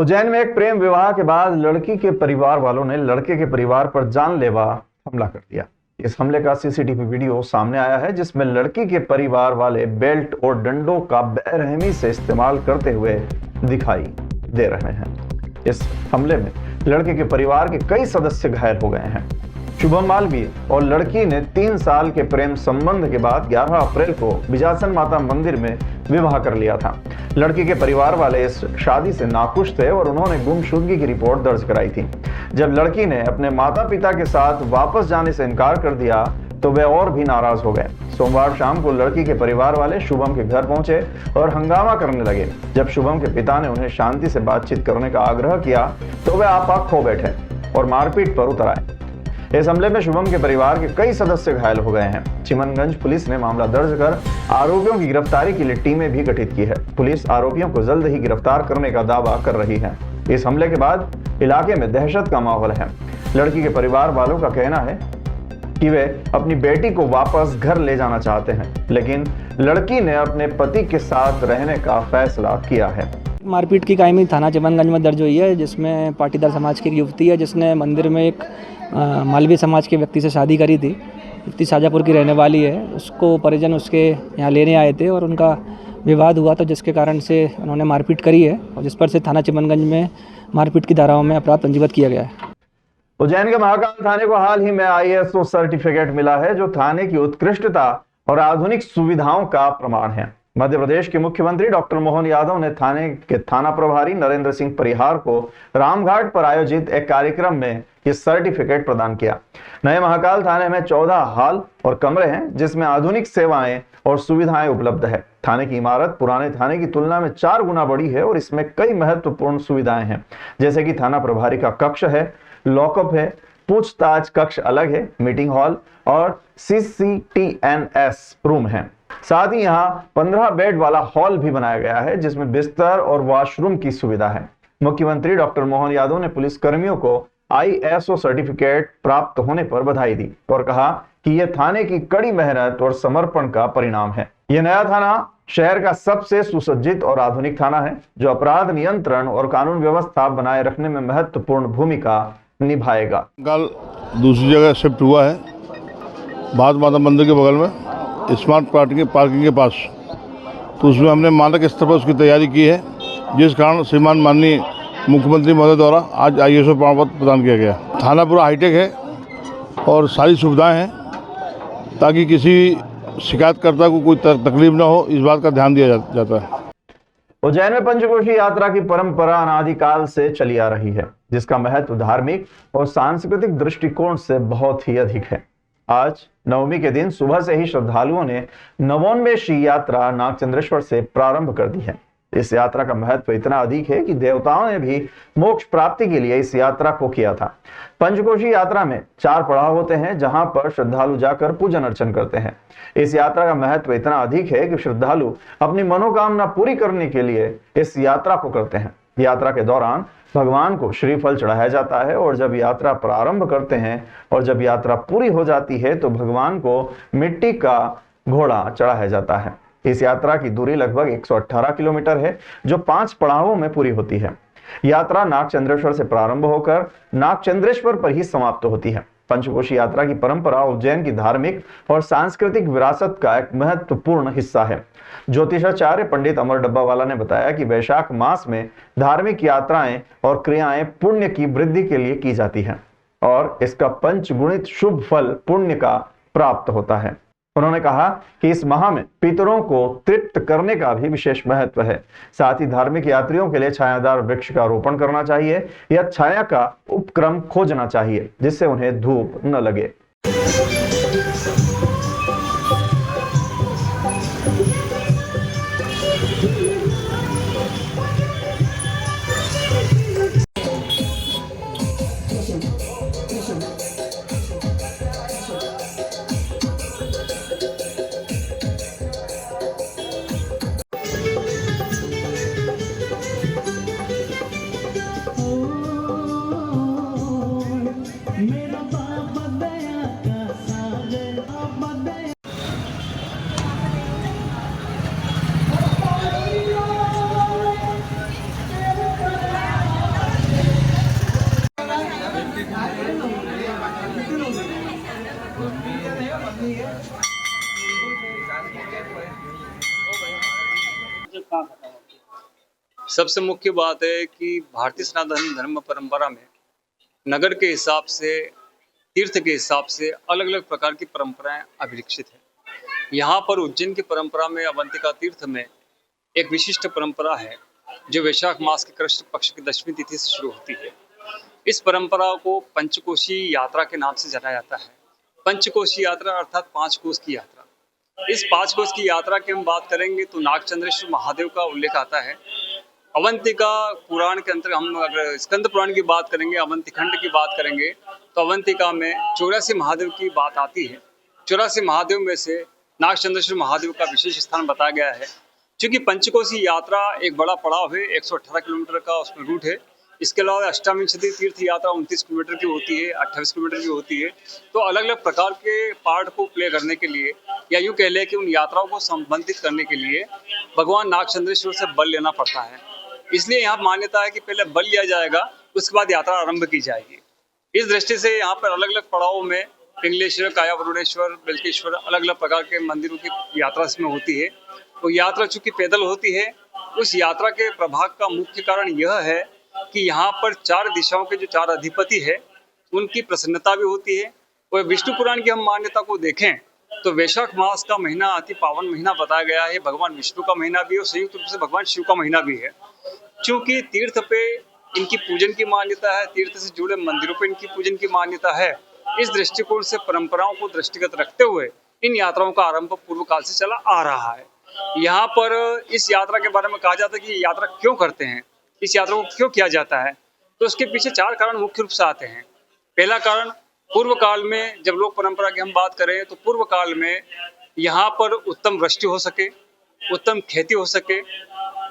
उज्जैन में एक प्रेम विवाह के बाद लड़की के परिवार वालों ने लड़के के परिवार पर जानलेवा हमला कर दिया। इस हमले का सीसीटीवी वीडियो सामने आया है, जिसमें लड़की के परिवार वाले बेल्ट और डंडों का बेरहमी से इस्तेमाल करते हुए दिखाई दे रहे हैं। इस हमले में लड़के के परिवार के कई सदस्य घायल हो गए हैं। शुभम मालवीय और लड़की ने 3 साल के प्रेम संबंध के बाद 11 अप्रैल को बिजासन माता मंदिर में विवाह कर लिया था। लड़की के परिवार वाले इस शादी से नाखुश थे और उन्होंने गुमशुदगी की रिपोर्ट दर्ज कराई थी। जब लड़की ने अपने माता पिता के साथ वापस जाने से इनकार कर दिया तो वे और भी नाराज हो गए। सोमवार शाम को लड़की के परिवार वाले शुभम के घर पहुंचे और हंगामा करने लगे। जब शुभम के पिता ने उन्हें शांति से बातचीत करने का आग्रह किया तो वे आपा खो बैठे और मारपीट पर उतर आए। इस हमले में शुभम के परिवार के कई सदस्य घायल हो गए हैं। चिमनगंज पुलिस ने मामला दर्ज कर आरोपियों की गिरफ्तारी के लिए टीमें भी गठित की है। पुलिस आरोपियों को जल्द ही गिरफ्तार करने का दावा कर रही है। इस हमले के बाद इलाके में दहशत का माहौल है। लड़की के परिवार वालों का कहना है कि वे अपनी बेटी को वापस घर ले जाना चाहते हैं, लेकिन लड़की ने अपने पति के साथ रहने का फैसला किया है। मारपीट की कायमी थाना चिमनगंज में दर्ज हुई है, जिसमें पाटीदार समाज की एक युवती है जिसने मंदिर में एक मालवीय समाज के व्यक्ति से शादी करी थी। युवती शाजापुर की रहने वाली है। उसको परिजन उसके यहाँ लेने आए थे और उनका विवाद हुआ, तो जिसके कारण से उन्होंने मारपीट करी है और जिस पर से थाना चिमनगंज में मारपीट की धाराओं में अपराध पंजीबद्ध किया गया है। उज्जैन के महाकाल थाने को हाल ही में ISO सर्टिफिकेट मिला है, जो थाने की उत्कृष्टता और आधुनिक सुविधाओं का प्रमाण है। मध्य प्रदेश के मुख्यमंत्री डॉक्टर मोहन यादव ने थाने के थाना प्रभारी नरेंद्र सिंह परिहार को रामघाट पर आयोजित एक कार्यक्रम में ये सर्टिफिकेट प्रदान किया। नए महाकाल थाने में 14 हॉल और कमरे हैं, जिसमें आधुनिक सेवाएं और सुविधाएं उपलब्ध है। थाने की इमारत पुराने थाने की तुलना में 4 गुना बड़ी है और इसमें कई महत्वपूर्ण सुविधाएं हैं, जैसे कि थाना प्रभारी का कक्ष है, लॉकअप है, पूछताछ कक्ष अलग है, मीटिंग हॉल और CCTNS रूम है। साथ ही यहाँ 15 बेड वाला हॉल भी बनाया गया है, जिसमें बिस्तर और वॉशरूम की सुविधा है। मुख्यमंत्री डॉक्टर मोहन यादव ने पुलिस कर्मियों को ISO सर्टिफिकेट प्राप्त होने पर बधाई दी और कहा कि यह थाने की कड़ी मेहनत और समर्पण का परिणाम है। यह नया थाना शहर का सबसे सुसज्जित और आधुनिक थाना है, जो अपराध नियंत्रण और कानून व्यवस्था बनाए रखने में महत्वपूर्ण भूमिका निभाएगा। कल दूसरी जगह शिफ्ट हुआ है, भारत माता मंदिर के बगल में स्मार्ट पार्किंग के पास, तो उसमें हमने मानक स्तर पर उसकी तैयारी की है, जिस कारण श्रीमान माननीय मुख्यमंत्री महोदय द्वारा आज ISO प्रमाण पत्र प्रदान किया गया। थाना पूरा हाईटेक है और सारी सुविधाएं हैं, ताकि किसी शिकायतकर्ता को कोई तकलीफ न हो, इस बात का ध्यान दिया जाता है। उज्जैन में पंचकोशी यात्रा की परंपरा अनादिकाल से चली आ रही है, जिसका महत्व धार्मिक और सांस्कृतिक दृष्टिकोण से बहुत ही अधिक है। आज नवमी के दिन सुबह से ही श्रद्धालुओं ने नवोन्मेषी यात्रा नागचंद्रेश्वर से प्रारंभ कर दी है। इस यात्रा का महत्व इतना अधिक है कि देवताओं ने भी मोक्ष प्राप्ति के लिए इस यात्रा को किया था। पंचकोशी यात्रा में 4 पड़ाव होते हैं, जहां पर श्रद्धालु जाकर पूजन अर्चन करते हैं। इस यात्रा का महत्व इतना अधिक है कि श्रद्धालु अपनी मनोकामना पूरी करने के लिए इस यात्रा को करते हैं। यात्रा के दौरान भगवान को श्रीफल चढ़ाया जाता है और जब यात्रा प्रारंभ करते हैं और जब यात्रा पूरी हो जाती है तो भगवान को मिट्टी का घोड़ा चढ़ाया जाता है। इस यात्रा की दूरी लगभग 118 किलोमीटर है, जो 5 पड़ावों में पूरी होती है। यात्रा नागचंद्रेश्वर से प्रारंभ होकर नागचंद्रेश्वर पर ही समाप्त होती है। पंचकोशी यात्रा की परंपरा उज्जैन की धार्मिक और सांस्कृतिक विरासत का एक महत्वपूर्ण हिस्सा है। ज्योतिषाचार्य पंडित अमर डब्बावाला ने बताया कि वैशाख मास में धार्मिक यात्राएं और क्रियाएं पुण्य की वृद्धि के लिए की जाती हैं और इसका पंचगुणित शुभ फल पुण्य का प्राप्त होता है। उन्होंने कहा कि इस माह में पितरों को तृप्त करने का भी विशेष महत्व है। साथ ही धार्मिक यात्रियों के लिए छायादार वृक्ष का रोपण करना चाहिए या छाया का उपक्रम खोजना चाहिए, जिससे उन्हें धूप न लगे। मेरा बाबा दया का सागर कहाँ खत्म होती है? सबसे मुख्य बात है कि भारतीय सनातन धर्म परंपरा में नगर के हिसाब से, तीर्थ के हिसाब से अलग अलग प्रकार की परंपराएं अभिलक्षित है। यहाँ पर उज्जैन की परंपरा में अवंतिका तीर्थ में एक विशिष्ट परंपरा है जो वैशाख मास के कृष्ण पक्ष की दशमी तिथि से शुरू होती है। इस परंपरा को पंचकोशी यात्रा के नाम से जाना जाता है। पंचकोशी यात्रा अर्थात 5 कोस की यात्रा। इस 5 कोस की यात्रा की हम बात करेंगे तो नागचंद्रेश्वर महादेव का उल्लेख आता है। अवंतिका पुराण के अंतर्गत हम अगर स्कंद पुराण की बात करेंगे, अवंती खंड की बात करेंगे तो अवंतिका में 84 महादेव की बात आती है। 84 महादेव में से नागचंद्रेश्वर महादेव का विशेष स्थान बताया गया है। क्योंकि पंचकोशी यात्रा एक बड़ा पड़ाव है, 118 किलोमीटर का उसमें रूट है। इसके अलावा अष्टाविंशति तीर्थ यात्रा 29 किलोमीटर की होती है, 28 किलोमीटर की होती है। तो अलग अलग प्रकार के पार्ट को प्ले करने के लिए या यूँ कह लें कि उन यात्राओं को संबंधित करने के लिए भगवान नागचंद्रेश्वर से बल लेना पड़ता है। इसलिए यहाँ मान्यता है कि पहले बल लिया जाएगा, उसके बाद यात्रा आरंभ की जाएगी। इस दृष्टि से यहाँ पर अलग अलग पड़ावों में पिंगलेश्वर, कायावरुणेश्वर, बेलकेश्वर अलग अलग प्रकार के मंदिरों की यात्रा इसमें होती है। तो यात्रा चूंकि पैदल होती है, उस यात्रा के प्रभाग का मुख्य कारण यह है कि यहाँ पर 4 दिशाओं के जो 4 अधिपति है उनकी प्रसन्नता भी होती है। और विष्णु पुराण की हम मान्यता को देखें तो वैशाख मास का महीना अति पावन महीना बताया गया है। भगवान विष्णु का महीना भी है और संयुक्त रूप से भगवान शिव का महीना भी है। क्योंकि तीर्थ पे इनकी पूजन की मान्यता है, तीर्थ से जुड़े मंदिरों पे इनकी पूजन की मान्यता है। इस दृष्टिकोण से परंपराओं को दृष्टिगत रखते हुए इन यात्राओं का आरंभ पूर्व काल से चला आ रहा है। यहाँ पर इस यात्रा के बारे में कहा जाता है कि ये यात्रा क्यों करते हैं, इस यात्रा को क्यों किया जाता है, तो उसके पीछे 4 कारण मुख्य रूप से आते हैं। पहला कारण, पूर्व काल में जब लोक परंपरा की हम बात करें तो पूर्व काल में यहाँ पर उत्तम वृष्टि हो सके, उत्तम खेती हो सके,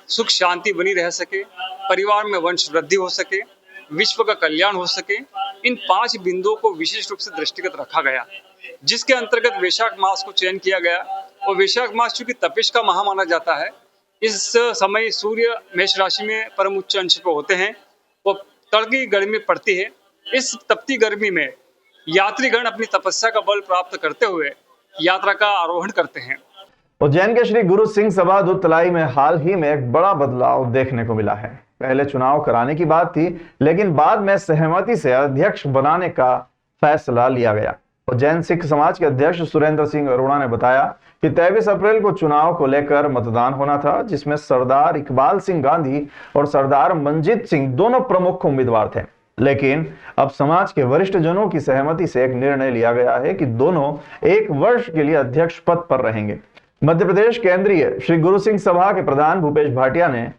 सुख शांति बनी रह सके, परिवार में वंश वृद्धि हो सके, विश्व का कल्याण हो सके। इन 5 बिंदुओं को विशेष रूप से दृष्टिगत रखा गया, जिसके अंतर्गत वैशाख मास को चयन किया गया। और वैशाख मास चूंकि तपिश का माह माना जाता है, इस समय सूर्य मेष राशि में परम उच्च अंश पर होते हैं, वो तड़की गर्मी पड़ती है। इस तपती गर्मी में यात्रीगण अपनी तपस्या का बल प्राप्त करते हुए यात्रा का आरोहण करते हैं। उज्जैन के श्री गुरु सिंह सभा दूधतलाई में हाल ही में एक बड़ा बदलाव देखने को मिला है। पहले चुनाव कराने की बात थी, लेकिन बाद में सहमति से अध्यक्ष बनाने का फैसला लिया गया। उज्जैन सिख समाज के अध्यक्ष सुरेंद्र सिंह अरोड़ा ने बताया कि 23 अप्रैल को चुनाव को लेकर मतदान होना था, जिसमें सरदार इकबाल सिंह गांधी और सरदार मंजीत सिंह दोनों प्रमुख उम्मीदवार थे। लेकिन अब समाज के वरिष्ठ जनों की सहमति से एक निर्णय लिया गया है कि दोनों 1 वर्ष के लिए अध्यक्ष पद पर रहेंगे। मध्य प्रदेश केंद्रीय श्री गुरु सिंह सभा के प्रधान भूपेश भाटिया ने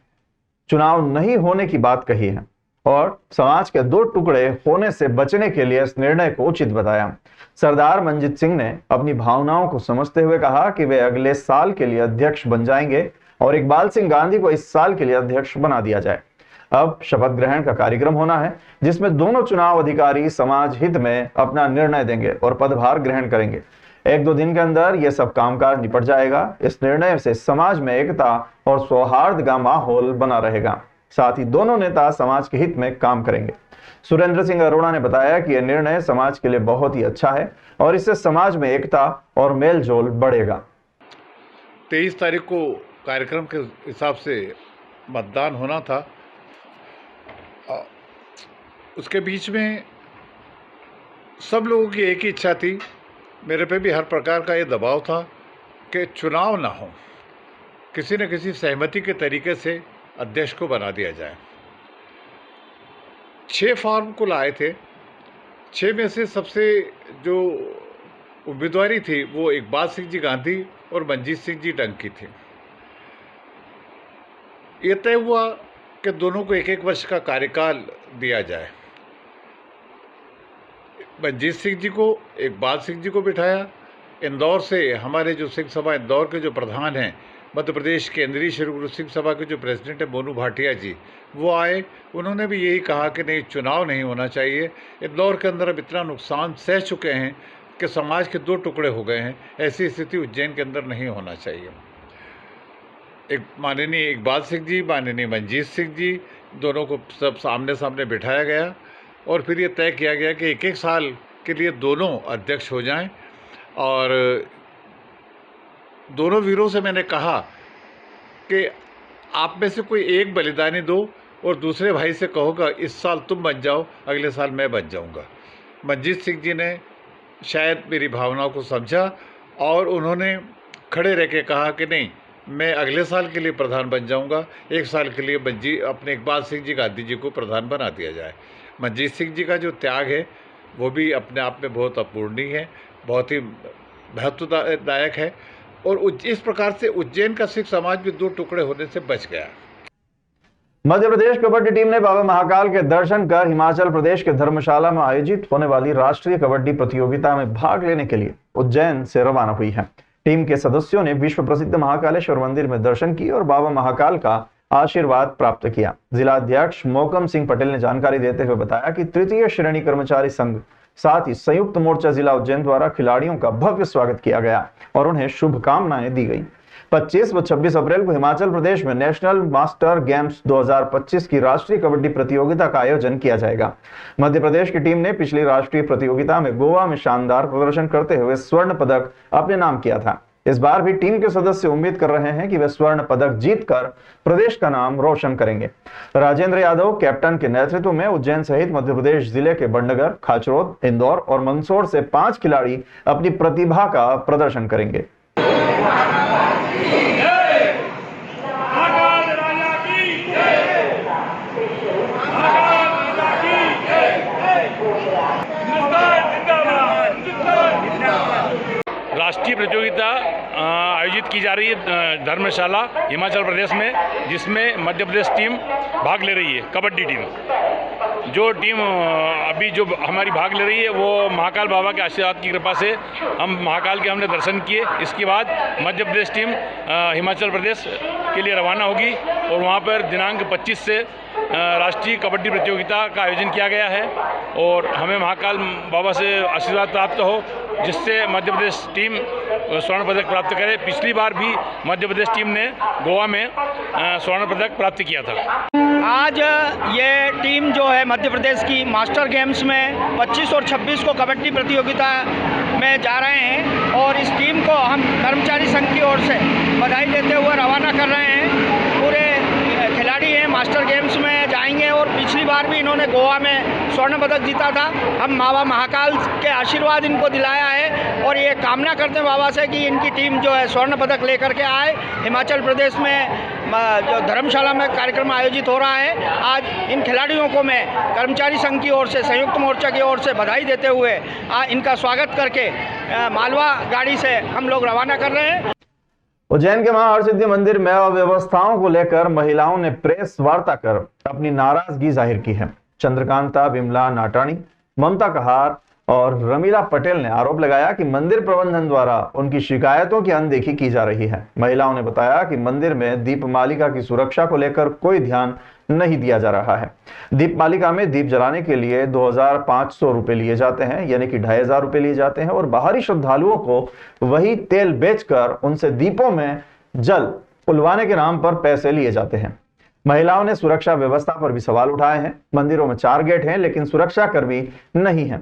चुनाव नहीं होने की बात कही है और समाज के 2 टुकड़े होने से बचने के लिए इस निर्णय को उचित बताया। सरदार मंजीत सिंह ने अपनी भावनाओं को समझते हुए कहा कि वे अगले साल के लिए अध्यक्ष बन जाएंगे और इकबाल सिंह गांधी को इस साल के लिए अध्यक्ष बना दिया जाए। अब शपथ ग्रहण का कार्यक्रम होना है, जिसमें दोनों चुनाव अधिकारी समाज हित में अपना निर्णय देंगे और पदभार ग्रहण करेंगे। 1-2 दिन के अंदर यह सब कामकाज निपट जाएगा। इस निर्णय से समाज में एकता और सौहार्द का माहौल बना रहेगा। साथ ही दोनों नेता समाज के हित में काम करेंगे। सुरेंद्र सिंह अरोड़ा ने बताया कि यह निर्णय समाज के लिए बहुत ही अच्छा है और इससे समाज में एकता और मेलजोल बढ़ेगा। 23 तारीख को कार्यक्रम के हिसाब से मतदान होना था। उसके बीच में सब लोगों की एक ही इच्छा थी, मेरे पे भी हर प्रकार का ये दबाव था कि चुनाव ना हो, किसी न किसी सहमति के तरीके से अध्यक्ष को बना दिया जाए। 6 फॉर्म को लाए थे। 6 में से सबसे जो उम्मीदवारी थी वो इकबाल सिंह जी गांधी और मंजीत सिंह जी डंकी थी। ये तय हुआ कि दोनों को 1-1 वर्ष का कार्यकाल दिया जाए। मंजीत सिंह जी को, इकबाल सिंह जी को बिठाया। इंदौर से हमारे जो सिंह सभा इंदौर के जो प्रधान हैं, मध्य प्रदेश केंद्रीय श्री गुरु सिंह सभा के जो प्रेसिडेंट है मोनू भाटिया जी, वो आए। उन्होंने भी यही कहा कि नहीं, चुनाव नहीं होना चाहिए। इंदौर के अंदर अब इतना नुकसान सह चुके हैं कि समाज के 2 टुकड़े हो गए हैं। ऐसी स्थिति उज्जैन के अंदर नहीं होना चाहिए। एक माननीय इकबाल सिंह जी, माननीय मंजीत सिंह जी, दोनों को सब सामने सामने बिठाया गया और फिर ये तय किया गया कि 1-1 साल के लिए दोनों अध्यक्ष हो जाएं। और दोनों वीरों से मैंने कहा कि आप में से कोई एक बलिदानी दो और दूसरे भाई से कहोगा इस साल तुम बन जाओ, अगले साल मैं बन जाऊंगा। मंजीत सिंह जी ने शायद मेरी भावनाओं को समझा और उन्होंने खड़े रह के कहा कि नहीं, मैं अगले साल के लिए प्रधान बन जाऊंगा, एक साल के लिए अपने इकबाल सिंह जी गांधी जी को प्रधान बना दिया जाए। मंजीत सिंह जी का जो त्याग है वो भी अपने आप में बहुत अपूर्णीय है, बहुत ही महत्वदायक है और इस प्रकार से उज्जैन का सिख समाज भी दो टुकड़े होने से बच गया। मध्य प्रदेश कबड्डी टीम ने बाबा महाकाल के दर्शन कर हिमाचल प्रदेश के धर्मशाला में आयोजित होने वाली राष्ट्रीय कबड्डी प्रतियोगिता में भाग लेने के लिए उज्जैन से रवाना हुई है। टीम के सदस्यों ने विश्व प्रसिद्ध महाकालेश्वर मंदिर में दर्शन किए और बाबा महाकाल का आशीर्वाद प्राप्त किया। जिला अध्यक्ष मोकम सिंह पटेल ने जानकारी देते हुए बताया कि तृतीय श्रेणी कर्मचारी संघ साथ ही संयुक्त मोर्चा जिला उज्जैन द्वारा खिलाड़ियों का भव्य स्वागत किया गया और उन्हें शुभकामनाएं दी गई। 25 व 26 अप्रैल को हिमाचल प्रदेश में नेशनल मास्टर गेम्स 2025 की राष्ट्रीय कबड्डी प्रतियोगिता का आयोजन किया जाएगा। मध्य प्रदेश की टीम ने पिछली राष्ट्रीय प्रतियोगिता में गोवा में शानदार प्रदर्शन करते हुए स्वर्ण पदक अपने नाम किया था। इस बार भी टीम के सदस्य उम्मीद कर रहे हैं कि वे स्वर्ण पदक जीतकर प्रदेश का नाम रोशन करेंगे। राजेंद्र यादव कैप्टन के नेतृत्व में उज्जैन सहित मध्य प्रदेश जिले के बड़नगर, खाचरोद, इंदौर और मंदसौर से 5 खिलाड़ी अपनी प्रतिभा का प्रदर्शन करेंगे। राष्ट्रीय प्रतियोगिता आयोजित की जा रही है धर्मशाला हिमाचल प्रदेश में, जिसमें मध्य प्रदेश टीम भाग ले रही है। कबड्डी टीम जो टीम अभी जो हमारी भाग ले रही है वो महाकाल बाबा के आशीर्वाद की कृपा से हम महाकाल के हमने दर्शन किए। इसके बाद मध्य प्रदेश टीम हिमाचल प्रदेश के लिए रवाना होगी और वहाँ पर दिनांक 25 से राष्ट्रीय कबड्डी प्रतियोगिता का आयोजन किया गया है और हमें महाकाल बाबा से आशीर्वाद प्राप्त हो जिससे मध्य प्रदेश टीम स्वर्ण पदक प्राप्त करे। पिछली बार भी मध्य प्रदेश टीम ने गोवा में स्वर्ण पदक प्राप्त किया था। आज ये टीम जो है मध्य प्रदेश की मास्टर गेम्स में 25 और 26 को कबड्डी प्रतियोगिता में जा रहे हैं और इस टीम को हम कर्मचारी संघ की ओर से बधाई देते हुए रवाना कर रहे हैं। पूरे खिलाड़ी हैं, मास्टर गेम्स में जाएंगे और पिछली बार भी इन्होंने गोवा में स्वर्ण पदक जीता था। हम बाबा महाकाल के आशीर्वाद इनको दिलाया है और ये कामना करते हैं बाबा से कि इनकी टीम जो है स्वर्ण पदक लेकर के आए। हिमाचल प्रदेश में जो धर्मशाला में कार्यक्रम आयोजित हो रहा है, आज इन खिलाड़ियों को मैं कर्मचारी संघ की ओर से, संयुक्त मोर्चा की ओर से बधाई देते हुए इनका स्वागत करके मालवा गाड़ी से हम लोग रवाना कर रहे हैं। उज्जैन के महाहरसिद्धि मंदिर में अव्यवस्थाओं को लेकर महिलाओं ने प्रेस वार्ता कर अपनी नाराजगी जाहिर की है। चंद्रकांता, विमला नाटानी, ममता कहार और रमीला पटेल ने आरोप लगाया कि मंदिर प्रबंधन द्वारा उनकी शिकायतों की अनदेखी की जा रही है। महिलाओं ने बताया कि मंदिर में दीपमालिका की सुरक्षा को लेकर कोई ध्यान नहीं दिया जा रहा है। दीपमालिका में दीप जलाने के लिए 2500 रुपए लिए जाते हैं, यानी कि 2500 रुपए लिए जाते हैं और बाहरी श्रद्धालुओं को वही तेल बेचकर उनसे दीपों में जल उलवाने के नाम पर पैसे लिए जाते हैं। महिलाओं ने सुरक्षा व्यवस्था पर भी सवाल उठाए हैं। मंदिरों में 4 गेट हैं लेकिन सुरक्षा कर्मी नहीं है।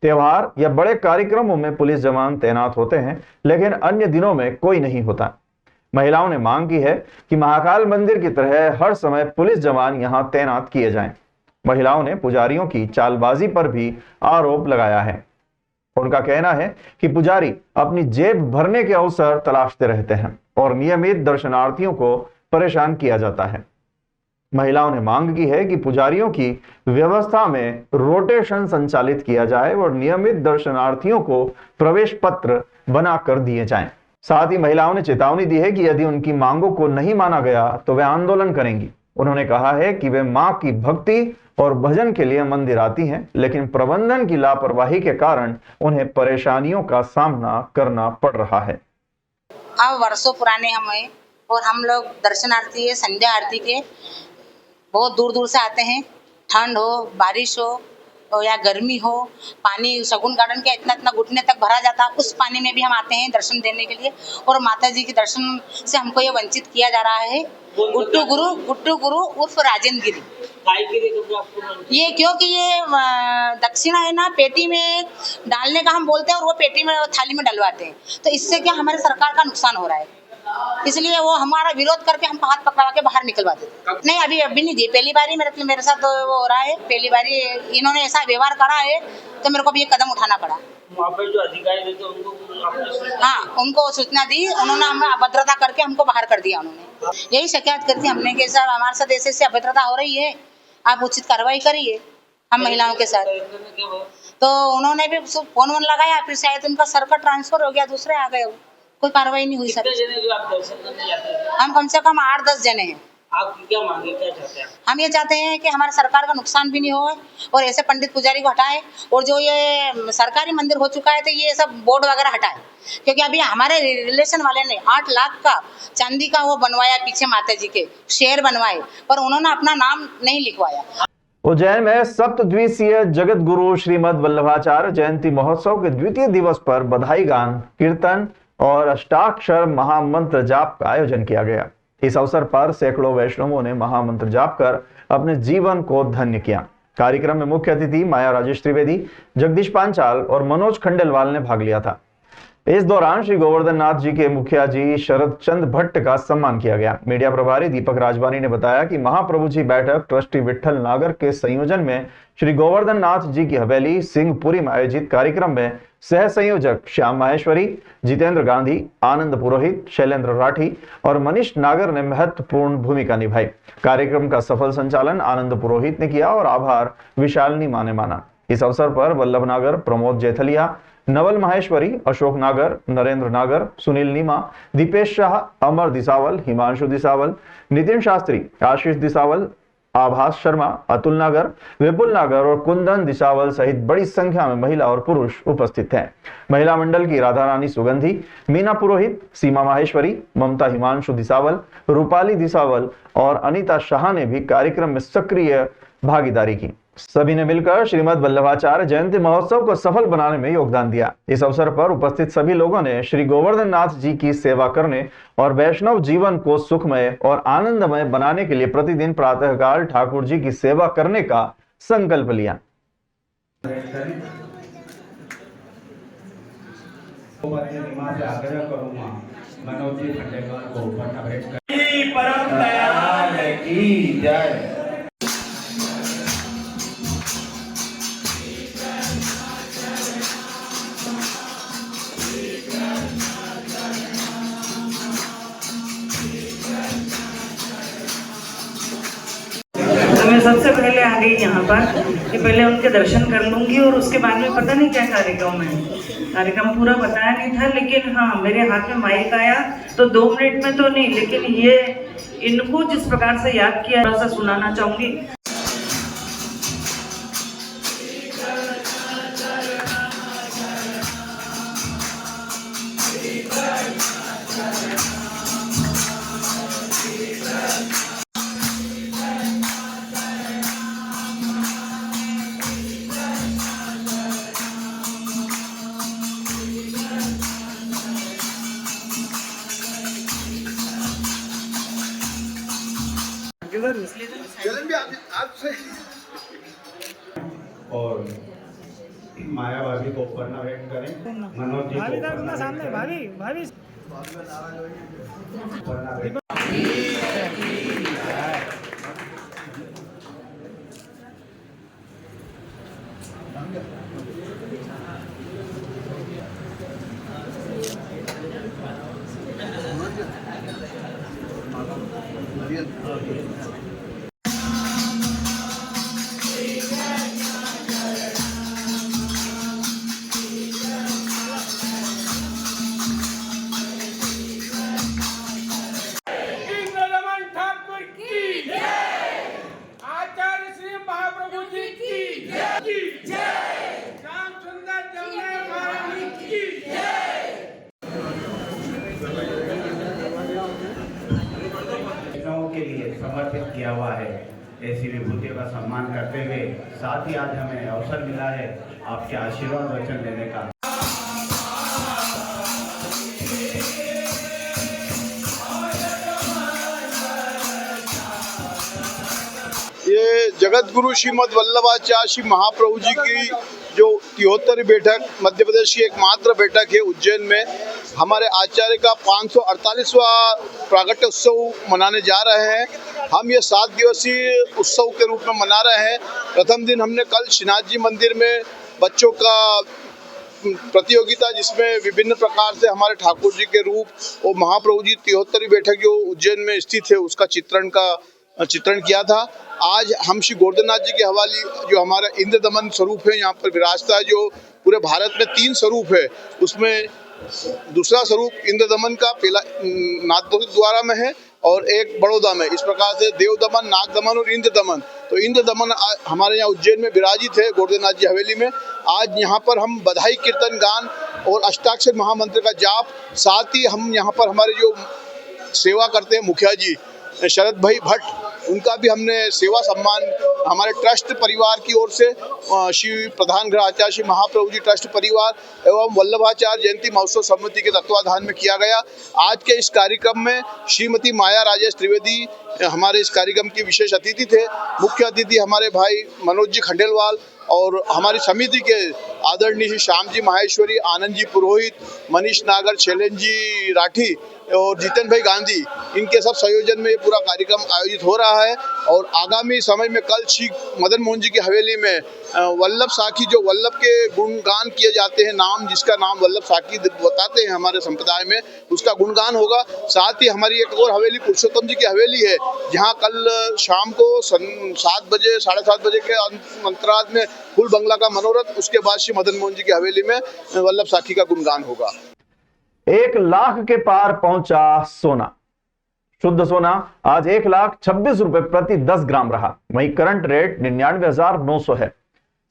त्योहार या बड़े कार्यक्रमों में पुलिस जवान तैनात होते हैं लेकिन अन्य दिनों में कोई नहीं होता। महिलाओं ने मांग की है कि महाकाल मंदिर की तरह हर समय पुलिस जवान यहां तैनात किए जाएं। महिलाओं ने पुजारियों की चालबाजी पर भी आरोप लगाया है। उनका कहना है कि पुजारी अपनी जेब भरने के अवसर तलाशते रहते हैं और नियमित दर्शनार्थियों को परेशान किया जाता है। महिलाओं ने मांग की है कि पुजारियों की व्यवस्था में रोटेशन संचालित किया जाए और नियमित दर्शनार्थियों को प्रवेश पत्र बनाकर दिए जाएं। साथ ही महिलाओं ने चेतावनी दी है कि यदि उनकी मांगों को नहीं माना गया तो वे आंदोलन करेंगी। उन्होंने कहा है कि वे मां की भक्ति और भजन के लिए मंदिर आती हैं, लेकिन प्रबंधन की लापरवाही के कारण उन्हें परेशानियों का सामना करना पड़ रहा है। अब वर्षों पुराने हमें और हम लोग दर्शनार्थी है, संध्या आरती के बहुत दूर दूर से आते हैं। ठंड हो, बारिश हो या गर्मी हो, पानी शगुन गार्डन के इतना घुटने तक भरा जाता, उस पानी में भी हम आते हैं दर्शन देने के लिए और माता जी के दर्शन से हमको ये वंचित किया जा रहा है। गुट्टू गुरु उर्फ राजेंद्र गिरी, ये क्योंकि ये दक्षिणा है ना, पेटी में डालने का हम बोलते हैं और वो पेटी में थाली में डलवाते हैं, तो इससे क्या हमारे सरकार का नुकसान हो रहा है। इसलिए वो हमारा विरोध करके हमको हाथ पकड़ा के बाहर निकलवाते थे। नहीं, अभी नहीं दिए, पहली बार ही मेरे साथ तो वो हो रहा है, पहली बार ही इन्होंने ऐसा व्यवहार करा है तो मेरे को भी ये कदम उठाना पड़ा। वहाँ पर जो अधिकारी थे उनको हाँ, उनको सूचना दी, उन्होंने हमें अभद्रता करके हमको बाहर कर दिया। उन्होंने यही शिकायत करती हमने कि सर हमारे साथ ऐसे अभद्रता हो रही है, आप उचित कार्रवाई करिए हम महिलाओं के साथ। तो उन्होंने भी फोन वोन लगाया, फिर शायद उनका सर का ट्रांसफर हो गया, दूसरे आ गए, कोई कार्रवाई नहीं हुई सर। हम कम से कम 8-10 जने हैं। आप क्या मांगे, क्या चाहते हैं? हम ये चाहते हैं कि हमारे सरकार का नुकसान भी नहीं हो और ऐसे पंडित पुजारी को हटाए, और जो ये सरकारी मंदिर हो चुका है तो ये सब बोर्ड वगैरह हटाए, क्योंकि अभी हमारे रिलेशन वाले ने 8 लाख का चांदी का वो बनवाया, पीछे माता जी के शेर बनवाए, पर उन्होंने अपना नाम नहीं लिखवाया। उज्जैन में सप्तद्विसीय जगत गुरु श्रीमद वल्लभाचार्य जयंती महोत्सव के द्वितीय दिवस पर बधाई गान, कीर्तन और अष्टाक्षर महामंत्र जाप का आयोजन किया गया। इस अवसर पर सैकड़ों वैष्णवों ने महामंत्र जाप कर अपने जीवन को धन्य किया। कार्यक्रम में मुख्य अतिथि माया राजेश त्रिवेदी, जगदीश पांचाल और मनोज खंडेलवाल ने भाग लिया था। इस दौरान श्री गोवर्धन नाथ जी के मुखिया जी शरद चंद भट्ट का सम्मान किया गया। मीडिया प्रभारी दीपक राजवानी ने बताया कि महाप्रभु जी बैठक ट्रस्टी विठल नागर के संयोजन में श्री गोवर्धन नाथ जी की हवेली सिंहपुरी में आयोजित कार्यक्रम में सह संयोजक श्याम माहेश्वरी, जितेंद्र गांधी, आनंद पुरोहित, शैलेंद्र राठी और मनीष नागर ने महत्वपूर्ण भूमिका निभाई। कार्यक्रम का सफल संचालन आनंद पुरोहित ने किया और आभार विशाल नीमा ने माना। इस अवसर पर वल्लभ नागर, प्रमोद जेथलिया, नवल माहेश्वरी, अशोक नागर, नरेंद्र नागर, सुनील नीमा, दीपेश शाह, अमर दिसावल, हिमांशु दिसावल, नितिन शास्त्री, आशीष दिसावल, आभास शर्मा, अतुल नागर, विपुल नागर और कुंदन दिसावल सहित बड़ी संख्या में महिला और पुरुष उपस्थित हैं। महिला मंडल की राधा रानी सुगंधी, मीना पुरोहित, सीमा माहेश्वरी, ममता हिमांशु दिसावल, रूपाली दिसावल और अनीता शाह ने भी कार्यक्रम में सक्रिय भागीदारी की। सभी ने मिलकर श्रीमद वल्लभाचार्य जयंती महोत्सव को सफल बनाने में योगदान दिया। इस अवसर पर उपस्थित सभी लोगों ने श्री गोवर्धन नाथ जी की सेवा करने और वैष्णव जीवन को सुखमय और आनंदमय बनाने के लिए प्रतिदिन प्रातःकाल ठाकुर जी की सेवा करने का संकल्प लिया। मनोज जी खंडेलवाल को पन्ना भेंट कर परम दयाल की जय। मैं सबसे पहले आ गई यहाँ पर कि पहले उनके दर्शन कर लूँगी और उसके बाद में पता नहीं क्या कार्यक्रम है। कार्यक्रम पूरा बताया नहीं था, लेकिन हाँ मेरे हाथ में माइक आया तो 2 मिनट में तो नहीं, लेकिन ये इनको जिस प्रकार से याद किया थोड़ा सा सुनाना चाहूँगी। और माया भाभी को पन्ना भेंट करें। मनोज जी को सामने भाभी पन्ना भेंट। के लिए समर्पित किया हुआ है। ऐसी विभूतियों का सम्मान करते हुए साथ ही आज हमें अवसर मिला है आपके आशीर्वाद वचन देने का। ये जगत गुरु श्रीमद वल्लभाचार्य श्री महाप्रभु जी की जो 73वीं बैठक मध्य प्रदेश की एकमात्र बैठक है उज्जैन में, हमारे आचार्य का 548वां प्रागट्य उत्सव मनाने जा रहे हैं। हम ये 7 दिवसीय उत्सव के रूप में मना रहे हैं। प्रथम दिन हमने कल श्रीनाथ जी मंदिर में बच्चों का प्रतियोगिता, जिसमें विभिन्न प्रकार से हमारे ठाकुर जी के रूप और महाप्रभु जी 73वीं बैठक जो उज्जैन में स्थित है उसका चित्रण किया था। आज हम श्री गोवर्धननाथ जी के हवाले जो हमारा इंद्र दमन स्वरूप है यहाँ पर विराजता है, जो पूरे भारत में 3 स्वरूप है, उसमें दूसरा स्वरूप इंद्र दमन का पहला नाथ द्वारा में है और एक बड़ौदा में। इस प्रकार से देव दमन, नाग दमन और इंद्र दमन। तो इंद्र दमन हमारे यहाँ उज्जैन में विराजित है गोवर्धननाथ जी हवेली में। आज यहाँ पर हम बधाई कीर्तन गान और अष्टाक्षर महामंत्र का जाप, साथ ही हम यहाँ पर हमारे जो सेवा करते हैं मुखिया जी शरद भाई भट्ट, उनका भी हमने सेवा सम्मान हमारे ट्रस्ट परिवार की ओर से श्री प्रधान गृह आचार्य श्री महाप्रभु जी ट्रस्ट परिवार एवं वल्लभाचार्य जयंती महोत्सव समिति के तत्वाधान में किया गया। आज के इस कार्यक्रम में श्रीमती माया राजेश त्रिवेदी हमारे इस कार्यक्रम की विशेष अतिथि थे। मुख्य अतिथि हमारे भाई मनोज जी खंडेलवाल और हमारी समिति के आदरणीय श्री श्याम जी माहेश्वरी, आनंद जी पुरोहित, मनीष नागर, शैलेंद्र जी राठी और जीतन भाई गांधी, इनके सब संयोजन में ये पूरा कार्यक्रम आयोजित हो रहा है। और आगामी समय में कल श्री मदन मोहन जी की हवेली में वल्लभ साखी, जो वल्लभ के गुणगान किए जाते हैं, नाम जिसका नाम वल्लभ साखी बताते हैं हमारे संप्रदाय में, उसका गुणगान होगा। साथ ही हमारी एक और हवेली पुरुषोत्तम जी की हवेली है, जहाँ कल शाम को 7 बजे 7:30 बजे के अंतराल में फुल बंगला का मनोरथ, उसके बाद श्री मदन मोहन जी की हवेली में वल्लभ साखी का गुणगान होगा। 1 लाख के पार पहुंचा सोना। शुद्ध सोना आज 1,26,000 रुपए प्रति 10 ग्राम रहा। वहीं करंट रेट 99,900 है।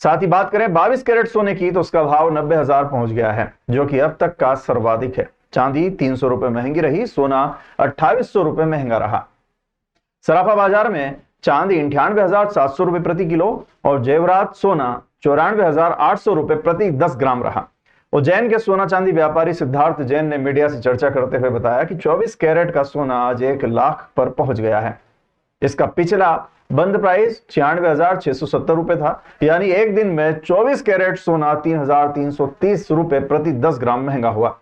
साथ ही बात करें 22 कैरेट सोने की तो उसका भाव 90,000 पहुंच गया है, जो कि अब तक का सर्वाधिक है। चांदी 300 रुपए महंगी रही, सोना 2800 रुपए महंगा रहा। सराफा बाजार में चांदी 98,700 रुपए प्रति किलो और जेवरात सोना 94,800 रुपए प्रति 10 ग्राम रहा। उज्जैन के सोना चांदी व्यापारी सिद्धार्थ जैन ने मीडिया से चर्चा करते हुए बताया कि 24 कैरेट का सोना आज 1 लाख पर पहुंच गया है। इसका पिछला बंद प्राइस 96,670 रुपए था, यानी एक दिन में 24 कैरेट सोना 3,330 रुपए प्रति 10 ग्राम महंगा हुआ।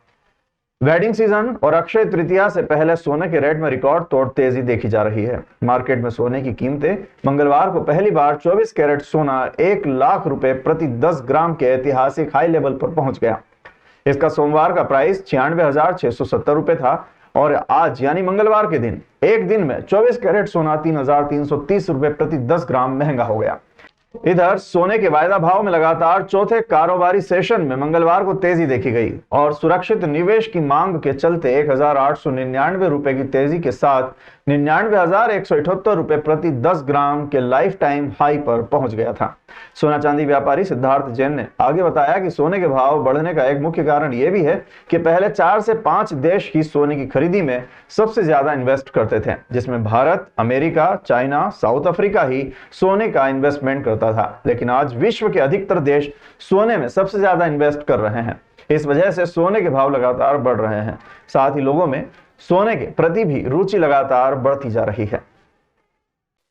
वेडिंग सीजन और अक्षय तृतीया से पहले सोने के रेट में रिकॉर्ड तोड़ तेजी देखी जा रही है। मार्केट में सोने की कीमतें मंगलवार को पहली बार 24 कैरेट सोना 1 लाख रुपए प्रति 10 ग्राम के ऐतिहासिक हाई लेवल पर पहुंच गया। इसका सोमवार का प्राइस 96,670 रुपए था और आज यानी मंगलवार के दिन एक दिन में 24 कैरेट सोना 3,330 रुपए प्रति 10 ग्राम महंगा हो गया। इधर सोने के वायदा भाव में लगातार चौथे कारोबारी सेशन में मंगलवार को तेजी देखी गई और सुरक्षित निवेश की मांग के चलते 1,899 रुपए की तेजी के साथ 99,178 रुपए प्रति 10 ग्राम के लाइफ टाइम हाई पर पहुंच गया था। सोना चांदी व्यापारी सिद्धार्थ जैन ने आगे बताया कि सोने के भाव बढ़ने का एक मुख्य कारण यह भी है कि पहले 4 से 5 देश ही सोने की खरीदी में सबसे ज्यादा इन्वेस्ट करते थे, जिसमें Bharat, America, China, South Africa ही सोने का इन्वेस्टमेंट करता था। लेकिन आज विश्व के अधिकतर देश सोने में सबसे ज्यादा इन्वेस्ट कर रहे हैं। इस वजह से सोने के भाव लगातार बढ़ रहे हैं। साथ ही लोगों में सोने के प्रति भी रुचि लगातार बढ़ती जा रही है।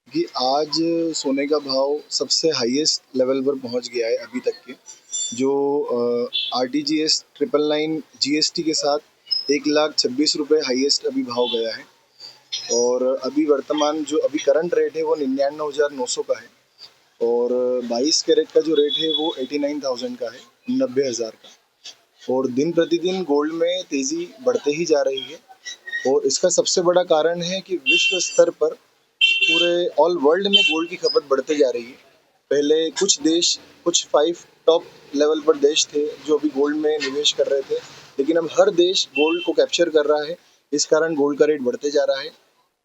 कि आज सोने का भाव सबसे हाईएस्ट लेवल पर पहुंच गया है अभी तक के, जो RTGS 999 GST के साथ 1,26,000 रुपये हाईएस्ट अभी भाव गया है। और अभी वर्तमान जो अभी करंट रेट है वो 99,900 का है और 22 कैरेट का जो रेट है वो 89,000 का है, 90,000 का। और दिन प्रतिदिन गोल्ड में तेज़ी बढ़ते ही जा रही है और इसका सबसे बड़ा कारण है कि विश्व स्तर पर पूरे ऑल वर्ल्ड में गोल्ड की खपत बढ़ते जा रही है। पहले कुछ देश, कुछ 5 टॉप लेवल पर देश थे जो अभी गोल्ड में निवेश कर रहे थे, लेकिन अब हर देश गोल्ड को कैप्चर कर रहा है। इस कारण गोल्ड का रेट बढ़ते जा रहा है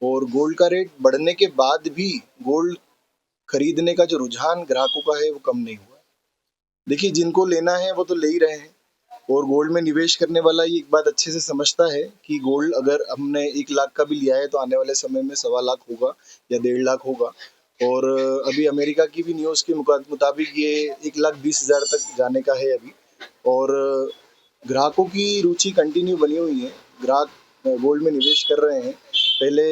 और गोल्ड का रेट बढ़ने के बाद भी गोल्ड खरीदने का जो रुझान ग्राहकों का है वो कम नहीं हुआ। देखिए, जिनको लेना है वो तो ले ही रहे हैं और गोल्ड में निवेश करने वाला ये एक बात अच्छे से समझता है कि गोल्ड अगर हमने 1 लाख का भी लिया है तो आने वाले समय में 1.25 लाख होगा या 1.5 लाख होगा। और अभी अमेरिका की भी न्यूज़ के मुताबिक ये 1,20,000 तक जाने का है अभी। और ग्राहकों की रुचि कंटिन्यू बनी हुई है, ग्राहक गोल्ड में निवेश कर रहे हैं। पहले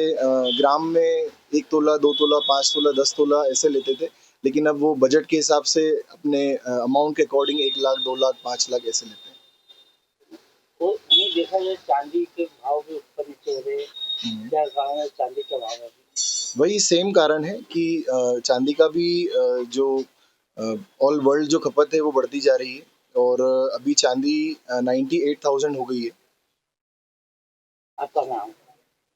ग्राम में 1 तोला, 2 तोला, 5 तोला, 10 तोला ऐसे लेते थे, लेकिन अब वो बजट के हिसाब से अपने अमाउंट के अकॉर्डिंग 1 लाख, 2 लाख, 5 लाख ऐसे लेते हैं। और ये देखा जाए चांदी के भाव भी ऊपर नीचे हो रहे हैं, क्या कारण है चांदी के भाव में? वही सेम कारण है कि चांदी का भी जो ऑल वर्ल्ड जो खपत है वो बढ़ती जा रही है और अभी चांदी 98,000 हो गई है। आपका नाम?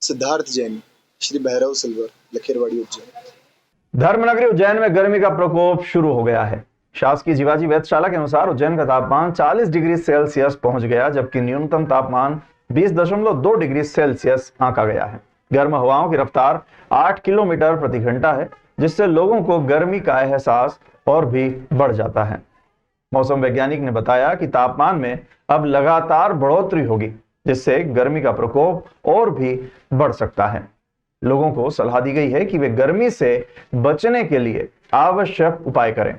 सिद्धार्थ जैन, श्री भैरव सिल्वर, लखेरवाड़ी उज्जैन। धर्मनगरी उज्जैन में गर्मी का प्रकोप शुरू हो गया है। शासकीय जीवाजी वेधशाला के अनुसार उज्जैन का तापमान 40 डिग्री सेल्सियस पहुंच गया, जबकि न्यूनतम तापमान 20.2 डिग्री सेल्सियस आंका गया है। गर्म हवाओं की रफ्तार 8 किलोमीटर प्रति घंटा है, जिससे लोगों को गर्मी का एहसास और भी बढ़ जाता है। मौसम वैज्ञानिक ने बताया कि तापमान में अब लगातार बढ़ोतरी होगी, जिससे गर्मी का प्रकोप और भी बढ़ सकता है। लोगों को सलाह दी गई है कि वे गर्मी से बचने के लिए आवश्यक उपाय करें।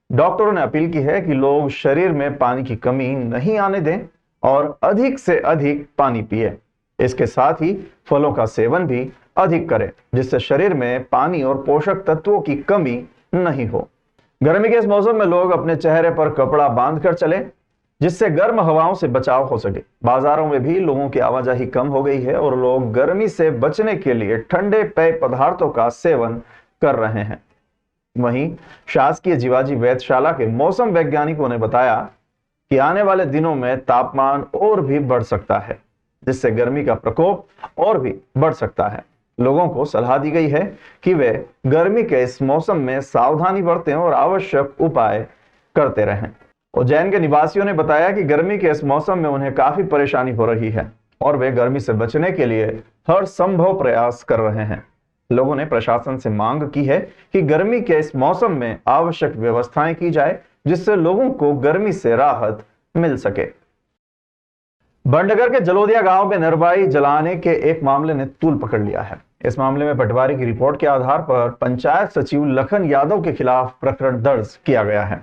डॉक्टरों ने अपील की है कि लोग शरीर में पानी की कमी नहीं आने दें और अधिक से अधिक पानी पिए। इसके साथ ही फलों का सेवन भी अधिक करें, जिससे शरीर में पानी और पोषक तत्वों की कमी नहीं हो। गर्मी के इस मौसम में लोग अपने चेहरे पर कपड़ा बांधकर चलें, जिससे गर्म हवाओं से बचाव हो सके। बाजारों में भी लोगों की आवाजाही कम हो गई है और लोग गर्मी से बचने के लिए ठंडे पेय पदार्थों का सेवन कर रहे हैं। वहीं शासकीय जीवाजी वेधशाला के मौसम वैज्ञानिकों ने बताया कि आने वाले दिनों में तापमान और भी बढ़ सकता है, जिससे गर्मी का प्रकोप और भी बढ़ सकता है। लोगों को सलाह दी गई है कि वे गर्मी के इस मौसम में सावधानी बरतें और आवश्यक उपाय करते रहें। उज्जैन के निवासियों ने बताया कि गर्मी के इस मौसम में उन्हें काफी परेशानी हो रही है और वे गर्मी से बचने के लिए हर संभव प्रयास कर रहे हैं। लोगों ने प्रशासन से मांग की है कि गर्मी के इस मौसम में आवश्यक व्यवस्थाएं की जाए, जिससे लोगों को गर्मी से राहत मिल सके। बंडगर के जलोदिया गांव में नरवाई जलाने के एक मामले ने तूल पकड़ लिया है। इस मामले में पटवारी की रिपोर्ट के आधार पर पंचायत सचिव लखन यादव के खिलाफ प्रकरण दर्ज किया गया है।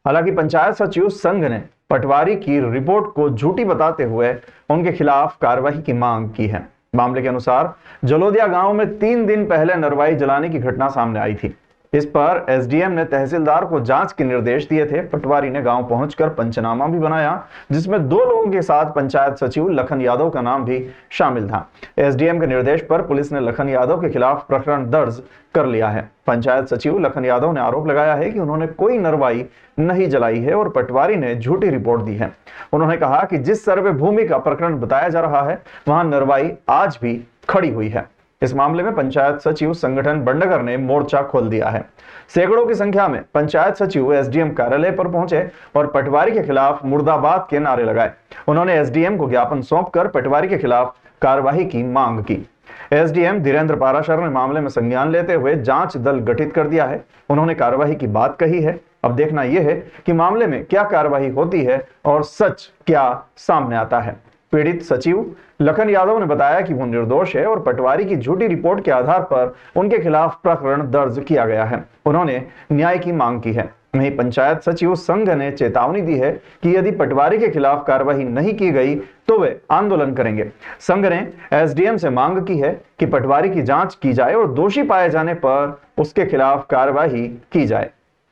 हालांकि पंचायत सचिव संघ ने पटवारी की रिपोर्ट को झूठी बताते हुए उनके खिलाफ कार्रवाई की मांग की है। मामले के अनुसार जलोदिया गांव में 3 दिन पहले नरवाई जलाने की घटना सामने आई थी। इस पर एसडीएम ने तहसीलदार को जांच के निर्देश दिए थे। पटवारी ने गांव पहुंचकर पंचनामा भी बनाया, जिसमें 2 लोगों के साथ पंचायत सचिव लखन यादव का नाम भी शामिल था। एसडीएम के निर्देश पर पुलिस ने लखन यादव के खिलाफ प्रकरण दर्ज कर लिया है। पंचायत सचिव लखन यादव ने आरोप लगाया है कि उन्होंने कोई नरवाई नहीं जलाई है और पटवारी ने झूठी रिपोर्ट दी है। उन्होंने कहा कि जिस सर्वे भूमि का प्रकरण बताया जा रहा है, वहां नरवाई आज भी खड़ी हुई है। इस मामले में पंचायत सचिव संगठन बंडगर ने मोर्चा खोल दिया है। सैकड़ों की संख्या में पंचायत सचिव एसडीएम कार्यालय पर पहुंचे और पटवारी के खिलाफ मुर्दाबाद के नारे लगाए। उन्होंने एसडीएम को ज्ञापन सौंपकर पटवारी के खिलाफ कार्रवाई की मांग की। एसडीएम धीरेन्द्र पाराशर ने मामले में संज्ञान लेते हुए जांच दल गठित कर दिया है। उन्होंने कार्रवाई की बात कही है। अब देखना यह है कि मामले में क्या कार्रवाई होती है और सच क्या सामने आता है। पीड़ित सचिव लखन यादव ने बताया कि वो निर्दोष है और पटवारी की झूठी रिपोर्ट के आधार पर उनके खिलाफ प्रकरण दर्ज किया गया है। उन्होंने न्याय की मांग की है। वहीं पंचायत सचिव संघ ने चेतावनी दी है कि यदि पटवारी के खिलाफ कार्रवाई नहीं की गई तो वे आंदोलन करेंगे। संघ ने एसडीएम से मांग की है कि पटवारी की जांच की जाए और दोषी पाए जाने पर उसके खिलाफ कार्रवाई की जाए।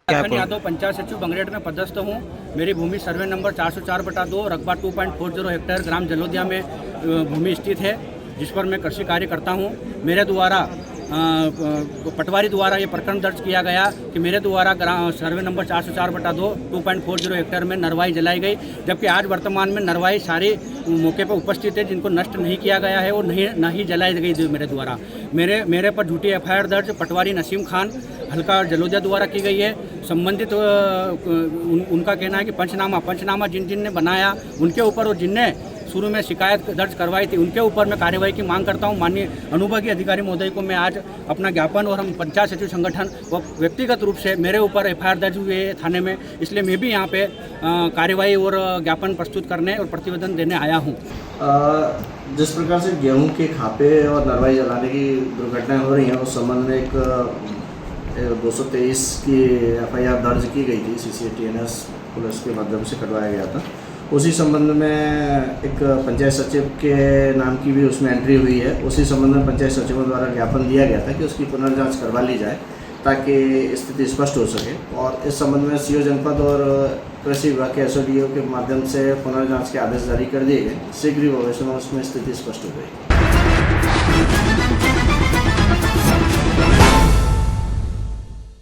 लखन यादव पंचायत सचिव बंगरेट में पदस्थ हूँ। मेरी भूमि सर्वे नंबर 404/2 रकबा 2.40 हेक्टेयर ग्राम जलोदिया में भूमि स्थित है, जिस पर मैं कृषि कार्य करता हूँ। मेरे द्वारा पटवारी द्वारा ये प्रकरण दर्ज किया गया कि मेरे द्वारा सर्वे नंबर 404/2 2.40 हेक्टेयर में नरवाई जलाई गई, जबकि आज वर्तमान में नरवाई सारे मौके पर उपस्थित है, जिनको नष्ट नहीं किया गया है और नहीं जलाई गई थी मेरे द्वारा। मेरे पर झूठी एफआईआर दर्ज पटवारी नसीम खान हल्का जलोदिया द्वारा की गई है। संबंधित उनका कहना है कि पंचनामा जिन ने बनाया उनके ऊपर और जिनने शुरू में शिकायत दर्ज करवाई थी उनके ऊपर मैं कार्यवाही की मांग करता हूं। माननीय अनुभागीय अधिकारी महोदय को मैं आज अपना ज्ञापन और हम पंचायत सचिव संगठन व व्यक्तिगत रूप से मेरे ऊपर एफआईआर दर्ज हुई है थाने में, इसलिए मैं भी यहाँ पे कार्यवाही और ज्ञापन प्रस्तुत करने और प्रतिवेदन देने आया हूँ। जिस प्रकार से गेहूँ के खापे और नरवाई जलाने की दुर्घटनाएँ हो रही हैं, उस संबंध में एक 223 की एफआईआर दर्ज की गई थी। CCTNS पुलिस के माध्यम से करवाया गया था। उसी संबंध में एक पंचायत सचिव के नाम की भी उसमें एंट्री हुई है। उसी संबंध में पंचायत सचिवों द्वारा ज्ञापन दिया गया था कि उसकी पुनर्जांच करवा ली जाए, ताकि स्थिति स्पष्ट हो सके। और इस संबंध में सीओ जनपद और कृषि विभाग के एसओडीओ के माध्यम से पुनर्जांच के आदेश जारी कर दिए गए। शीघ्र ही भविष्य में उसमें स्थिति स्पष्ट हो गई।